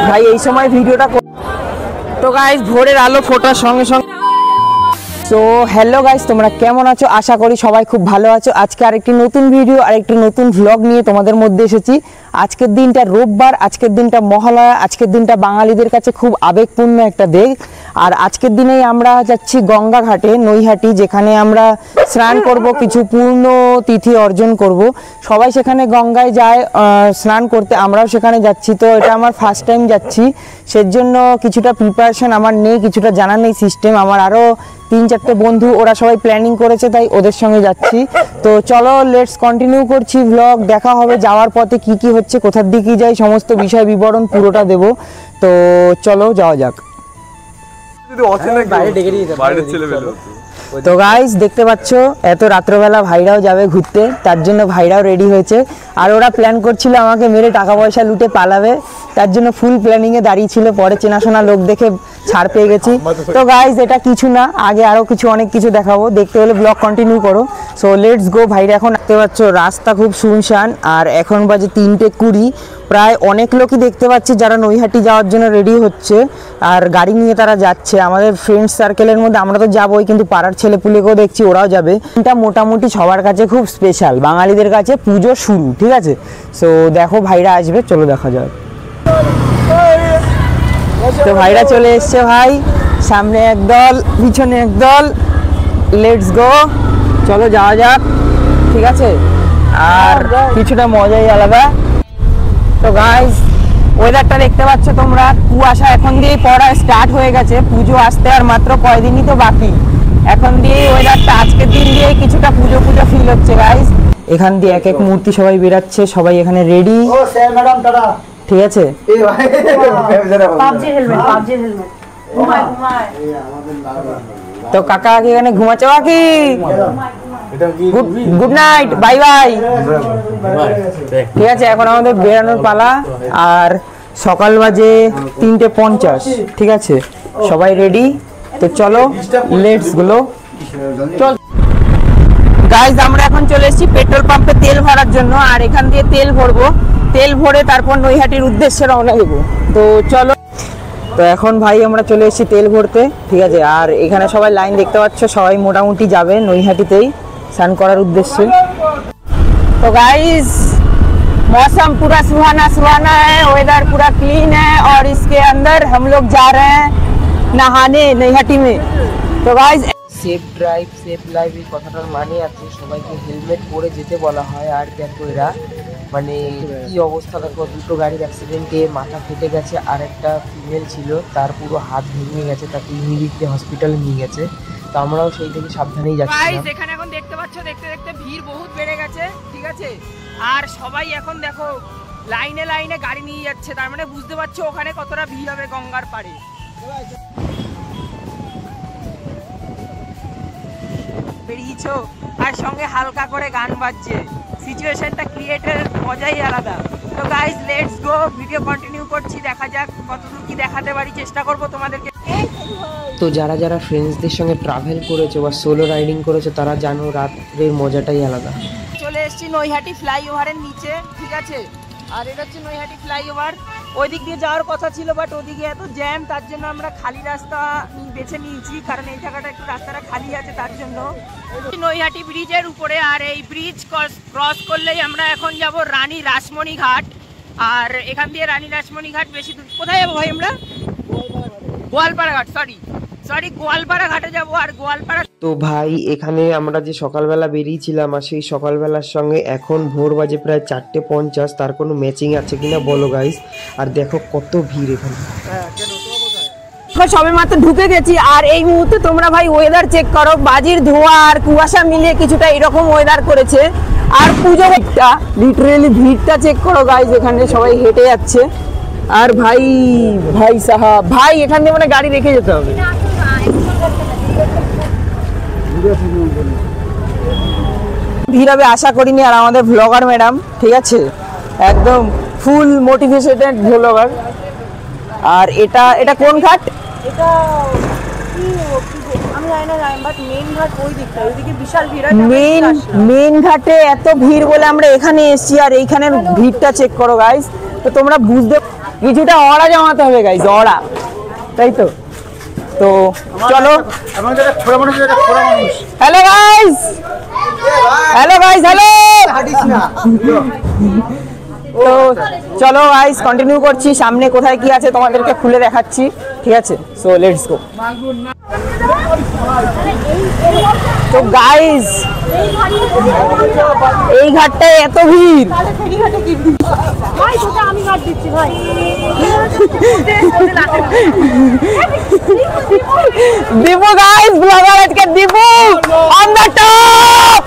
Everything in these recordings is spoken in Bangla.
ভাই এই সময় ভিডিওটা তো গাইস ভোরের আলো ফোটার সঙ্গে সঙ্গে সো হ্যালো গাইস, তোমরা কেমন আছো? আশা করি সবাই খুব ভালো আছো। আজকে আরেকটি নতুন ভিডিও আর একটি নতুন ভ্লগ নিয়ে তোমাদের মধ্যে এসেছি। আজকের দিনটা রোববার, আজকের দিনটা মহালয়া, আজকের দিনটা বাঙালিদের কাছে খুব আবেগপূর্ণ একটা দিন। আর আজকের দিনেই আমরা যাচ্ছি গঙ্গা ঘাটে, নৈহাটি, যেখানে আমরা স্নান করব, কিছু পূর্ণ তিথি অর্জন করব। সবাই সেখানে গঙ্গায় যায় স্নান করতে, আমরাও সেখানে যাচ্ছি। তো এটা আমার ফার্স্ট টাইম যাচ্ছি, সেজন্য কিছুটা প্রিপারেশন আমার নেই, কিছুটা জানা নেই সিস্টেম। আমার আরও 3-4টে বন্ধু, ওরা সবাই প্ল্যানিং করেছে, তাই ওদের সঙ্গে যাচ্ছি। তো চলো লেটস কন্টিনিউ করছি ভ্লগ। দেখা হবে যাওয়ার পথে কি কি হচ্ছে, কোথার দিকে যাই, সমস্ত বিষয় বিবরণ পুরোটা দেবো। তো চলো যাওয়া যাক। তো গাইস দেখতে পাচ্ছ এত রাত্রবেলা ভাইরাও যাবে ঘুরতে, তার জন্য ভাইরাও রেডি হয়েছে। আর ওরা প্ল্যান করছিল আমাকে মেরে টাকা পয়সা লুটে পালাবে, তার জন্য ফুল প্ল্যানিংয়ে দাঁড়িয়ে ছিল। পরে চেনাশোনা লোক দেখে ছাড় পেয়ে গেছি। তো গাইস এটা কিছু না, আগে আরও অনেক কিছু দেখাবো, দেখতে হলে ব্লগ কন্টিনিউ করো। So let's go. ভাইরা এখন দেখতে পাচ্ছ রাস্তা খুব শুনশান, আর এখন বাজে 3:20। প্রায় অনেক লোকই দেখতে পাচ্ছি যারা নৈহাটি যাওয়ার জন্য রেডি হচ্ছে, আর গাড়ি নিয়ে তারা যাচ্ছে। আমাদের ফ্রেন্ড সার্কেলের মধ্যে আমরা তো যাবোই, কিন্তু পাড়ার ছেলেপুলেকেও দেখছি ওরাও যাবে। এটা মোটামুটি সবার কাছে খুব স্পেশাল, বাঙালিদের কাছে পুজো শুরু, ঠিক আছে? সো দেখো ভাইরা আসবে, চলো দেখা যাক। তো ভাইরা চলে এসছে ভাই, সামনে একদল, পিছনে একদল। লেটস গো, চলো যাওয়া যাক, ঠিক আছে? আর কিছুটা মজাই আলাদা। তো গাইস ওয়েদারটা দেখতে পাচ্ছ তোমরা, কুয়াশা এখন দিয়ে পড়া স্টার্ট হয়ে গেছে, পুজো আসতে আর মাত্র কয়দিনই তো বাকি। এখন দিয়ে ওয়েদারটা, আজকের দিন দিয়ে কিছুটা পুজো পুজো ফিল হচ্ছে গাইস। এখান দিয়ে এক এক মূর্তি সবাই বেরাচ্ছে, সবাই এখানে রেডি, ঠিক আছে? তো কাকা কি এখানে ঘুমাচ্ছে? বাকি গুড নাইট, বাই বাই, ঠিক আছে? এখন আমাদের বেরানোর পালা। আর সকাল বাজে 3:50, ঠিক আছে? সবাই রেডি, তো চলো লেটস গো। চল গাইস, আমরা এখন চলে এসেছি পেট্রোল পাম্পে তেল ভরার জন্য। আর এখান দিয়ে তেল ভরবো, তেল ভরে তারপর নৈহাটির উদ্দেশ্যে রওনা দেবো। তো চলো। তো এখন ভাই আমরা চলে এসেছি তেল ভরতে, ঠিক আছে? আর এখানে সবাই লাইন দেখতে পাচ্ছ, সবাই মোটামুটি যাবে নৈহাটিতেই স্নান করার उद्देश्य। तो गाइस मौसम पूरा सुहाना सुहाना है, वेदर पूरा क्लीन है, और इसके अंदर हम लोग जा रहे हैं नहाने नैहाटी में। तो guys safe drive safe life এই কথাটার মানে আছে সবাইকে হেলমেট পরে যেতে বলা হয়। আর দেখো এরা মানে কি অবস্থা, দেখো দুটো গাড়ির অ্যাক্সিডেন্টে মাথা ফেটে গেছে, আর একটা ফিমেল ছিল তার পুরো হাত ভেঙে গেছে, তাকে ইমিডিয়েটলি হসপিটালে নিয়ে গেছে। তো আমরাও সেই থেকে সাবধানেই যাচ্ছি। গাইস এখানে এখন দেখতে পাচ্ছ, দেখতে দেখতে ভিড় বহুত বেড়ে গেছে, ঠিক আছে? আর সবাই এখন দেখো লাইনে লাইনে গাড়ি নিয়ে যাচ্ছে, তার মানে বুঝতে পারছো ওখানে কতটা ভিড় হবে গঙ্গার পাড়ে। বেরিয়েছো আর সঙ্গে হালকা করে গান বাজছে, সিচুয়েশনটা ক্রিয়েটের মজাই আলাদা। তো guys let's go, video continue করছি, দেখা যাক কতদূর কি দেখাতে পারি, চেষ্টা করব তোমাদেরকে। তো যারা যারা ফ্রেন্ডসদের সঙ্গে ট্রাভেল করেছো বা সোলো রাইডিং করেছো তারা জানো রাত্রের মজাটাই আলাদা। চলে এসেছি নৈহাটি ফ্লাইওভারের নিচে, ঠিক আছে? আর এটা হচ্ছে নৈহাটি ফ্লাইওভার। ওই দিক দিয়ে যাওয়ার কথা ছিল, বাট ওদিকে এত জ্যাম, তার জন্য আমরা খালি রাস্তা বেছে নিয়েছি, কারণ এই জায়গাটা একটু রাস্তাটা খালি আছে, তার জন্য। নৈহাটি ব্রিজের উপরে, আর এই ব্রিজ ক্রস করলেই আমরা এখন যাব রানী রাসমণি ঘাট। আর এখান দিয়ে রানী রাসমণি ঘাট বেশি দূর, কোথায় যাবো ভাই আমরা? গোয়ালপাড়া ঘাট, সরি গোয়ালপাড়া ঘাটে যাবো। আর গোয়ালপাড়া, তো ভাই এখানে আমরা যে সকালবেলা বেরিয়েছিলাম, আর সেই সকালবেলার সঙ্গে এখন ভোর বাজে প্রায় 4:50, তার কোনো ম্যাচিং আছে কিনা বলো গাইস। আর দেখো কত ভিড় এখানে, সবে মাত্র ঢুকে গেছি। আর এই মুহূর্তে তোমরা ভাই ওয়েদার চেক করো, বাজির ধোঁয়া আর কুয়াশা মিলিয়ে কিছুটা এরকম ওয়েদার করেছে। আর পুজো ভিড়টা, লিটারেলি ভিড়টা চেক করো গাইস, এখানে সবাই হেঁটে যাচ্ছে। আর ভাই সাহাব ভাই এখান দিয়ে মানে গাড়ি রেখে যেতে হবে। ভিড় হবে আশা করিনি। আর আমাদের ভ্লগার ম্যাডাম, ঠিক আছে, একদম ফুল মোটিভেটেড ভ্লগার। আর এটা কোন ঘাট? এটা আমি জানি না বাট মেইন ঘাট ওই দিকটা, ওইদিকে বিশাল ভিড় হয়। মেইন ঘাটে এত ভিড় বলে আমরা এখানে এসেছি, আর এইখানের ভিড়টা চেক করো গাইস। তো তোমরা বুঝতে কিছুটা অড়া জমাতে হবে গাইস, অড়া, তাই তো। তো চলো, hello guys, hello guys, hello. তো চলো গাইস কন্টিনিউ করছি, সামনে কোথায় কি আছে তোমাদেরকে খুলে দেখাচ্ছি, ঠিক আছে। So let's go. তো গাইস এই ঘাটটায় এত ভিড়, দীপু গাইস, ব্লগার আজকে দীপু অন দ্য টপ।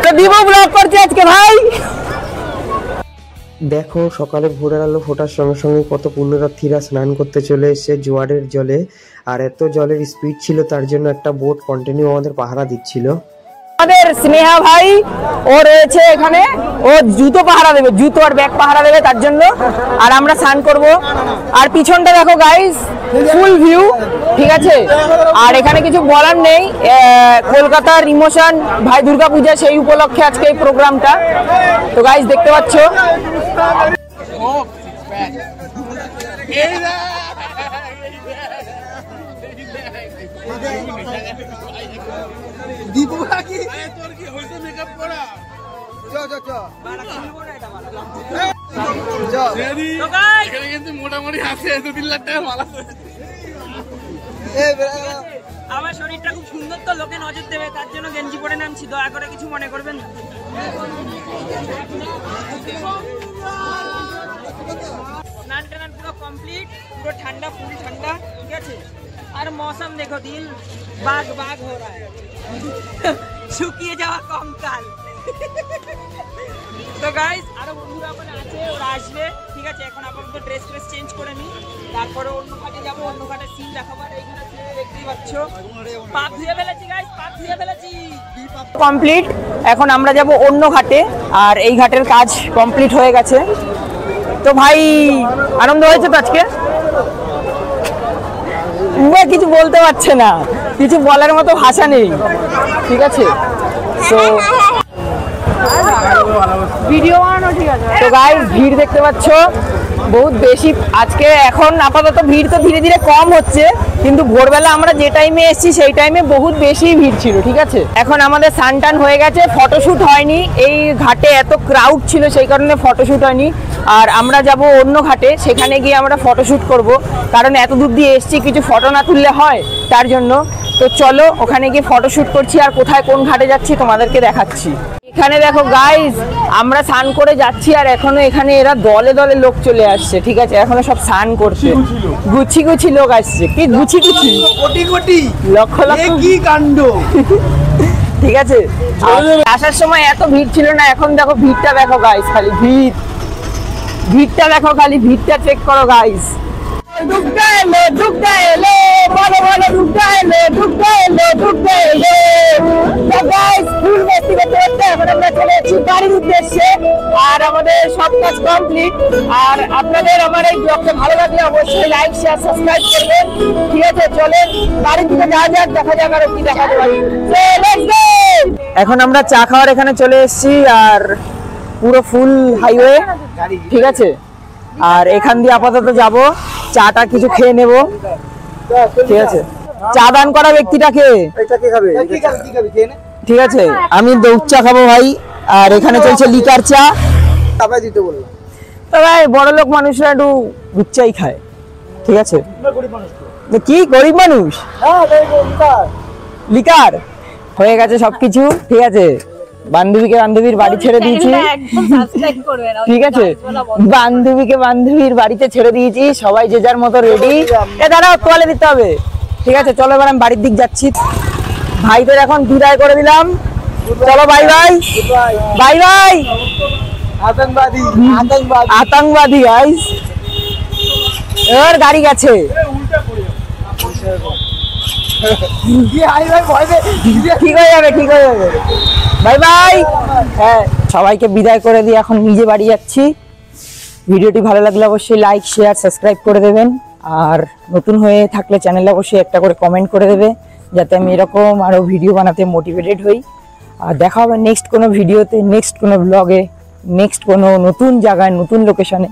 তো দীপু ব্লগ করছে আজকে ভাই। দেখো সকালে ভোরের আলো ফোটার সঙ্গে সঙ্গে কত পুণ্যযাত্রীরা স্নান করতে চলে এসেছে জোয়ারের জলে। আর এত জলের স্পিড ছিল তার জন্য একটা বোট কন্টিনিউ আমাদের পাহারা দিচ্ছিল। আমাদের স্নেহা ভাই ও রয়েছে এখানে, ও জুতো পাহারা দেবে, জুতো আর ব্যাগ পাহারা দেবে তার জন্য। আর আমরা স্নান করব। আর পিছনটা দেখো গাইস, ফুল ভিউ, ঠিক আছে। আর এখানে কিছু বলার নেই, কলকাতার ইমোশন ভাই দুর্গাপূজা, সেই উপলক্ষে আজকে এই প্রোগ্রামটা। তো গাইস দেখতে পাচ্ছ, আমার শরীরটা খুব সুন্দর তো লোকে নজর দেবে, তার জন্য গেঞ্জি পরে নামছি, দয়া করে কিছু মনে করবেন না। স্নান টান পুরো কমপ্লিট, পুরো ঠান্ডা, ফুল ঠান্ডা, ঠিক আছে। আর মৌসুম দেখো, দিল বাগ বাগ হো রা হ্যায়, শুকিয়ে যাওয়া কঙ্কাল। তো গাইস আরো বন্ধুরা ওখানে আছে, ওরা আসবে, ঠিক আছে। এখন আপাতত ড্রেস চেঞ্জ করে নিই, তারপরে অন্য ঘাটে যাবো, অন্য ঘাটে সিন দেখাবো। আর এইখানে দেখতেই পাচ্ছ পাপ ধুয়ে ফেলেছি গাইস, পাপ ধুয়ে ফেলেছি, কমপ্লিট। এখন আমরা যাব অন্য ঘাটে, আর এই ঘাটের কাজ কমপ্লিট হয়ে গেছে। তো ভাই আনন্দ হয়েছে তো আজকে? কিছু বলতে পারছে না, কিছু বলার মতো ভাষা নেই, ঠিক আছে। তো ভিডিও বানানো, ঠিক আছে। তো গাইস ভিড় দেখতে পাচ্ছ বহুত বেশি আজকে। এখন আপাতত ভিড় তো ধীরে ধীরে কম হচ্ছে, কিন্তু ভোরবেলা আমরা যে টাইমে এসেছি সেই টাইমে বহুত বেশি ভিড় ছিল, ঠিক আছে। এখন আমাদের সানটান হয়ে গেছে, ফটোশুট হয়নি, এই ঘাটে এত ক্রাউড ছিল সেই কারণে ফটোশুট হয়নি। আর আমরা যাব অন্য ঘাটে, সেখানে গিয়ে আমরা ফটোশুট করব, কারণ এত দূর দিয়ে এসেছি, কিছু ফটো না তুললে হয়, তার জন্য। তো চলো ওখানে গিয়ে ফটোশুট করছি, আর কোথায় কোন ঘাটে যাচ্ছি তোমাদেরকে দেখাচ্ছি। এখানে দেখো গাইস, আমরা স্নান করে যাচ্ছি, আর এখনো এখানে এরা দলে দলে লোক চলে আসছে, ঠিক আছে। এখনো সব স্নান করছে, গুছি গুছি লোক আসছে, কি গুছি গুছি, কোটি কোটি, লক্ষ লক্ষ, কি কাণ্ড, ঠিক আছে। আসার সময় এত ভিড় ছিল না, এখন দেখো ভিড়টা দেখো গাইস, খালি ভিড়টা দেখো, খালি ভিড়টা চেক করো গাইস। ডুবটা এলো, ডুবটা এলো, বলো বলো, ডুবটা এলো, ডুবটা এলো, ডুবটা এলো। তো গাইস ফুল মস্তি করতে করতে এখন আমরা চলে এসেছি বাড়ির উদ্দেশ্যে, আর আমাদের সব কাজ কমপ্লিট। আর আপনাদের আমার এই ব্লগটা ভালো লাগলে অবশ্যই লাইক শেয়ার সাবস্ক্রাইব করবেন, ঠিক আছে। চলেন বাড়ির দিকে যাওয়া যাক, দেখা যাক আর কি দেখাতে পারি। এখন আমরা চা খাওয়ার এখানে চলে এসেছি, আর পুরো ফুল হাইওয়ে, ঠিক আছে। আর এখান দিয়ে আপাতত যাব, চাটা কিছু খেয়ে নেব, ঠিক আছে। চা দান করা ব্যক্তিটাকে, ঠিক আছে। আমি দুধ চা খাবো ভাই, আর এখানে চলছে লিকার চা। ভাই বড় লোক মানুষরা একটু দুধ চাই খায়, ঠিক আছে। কি গরিব মানুষ, লিকার হয়ে গেছে সবকিছু, ঠিক আছে। বান্ধবীর বাড়ি ছেড়ে দিয়েছি, ঠিক আছে। বান্ধবীর বাড়িতে ছেড়ে দিয়েছি, সবাই যে যার মতো রেডি। দাঁড়াও, তোয়ালে দিতে হবে, ঠিক আছে। চলো এবার আমি বাড়ির দিক যাচ্ছি, ভাইদের এখন বিদায় করে দিলাম। চলো বাই বাই, বাই বাই। আতঙ্কবাদী গাইস, এবার গাড়ি গেছে, ঠিক হয়ে যাবে, ঠিক হয়ে যাবে, বাই বাই। হ্যাঁ, সবাইকে বিদায় করে দিয়ে এখন নিজে বাড়ি যাচ্ছি। ভিডিওটি ভালো লাগলে অবশ্যই লাইক শেয়ার সাবস্ক্রাইব করে দেবেন। আর নতুন হয়ে থাকলে চ্যানেলে অবশ্যই একটা করে কমেন্ট করে দেবে, যাতে আমি এরকম আরও ভিডিও বানাতে মোটিভেটেড হই। আর দেখা হবে নেক্সট কোনো ভিডিওতে, নেক্সট কোনো ব্লগে, নেক্সট কোনো নতুন জায়গায়, নতুন লোকেশনে।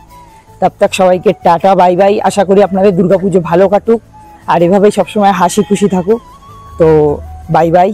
তব তক সবাইকে টাটা, বাই বাই। আশা করি আপনাদের দুর্গাপুজো ভালো কাটুক আর এভাবেই সবসময় হাসি খুশি থাকুক। তো বাই বাই।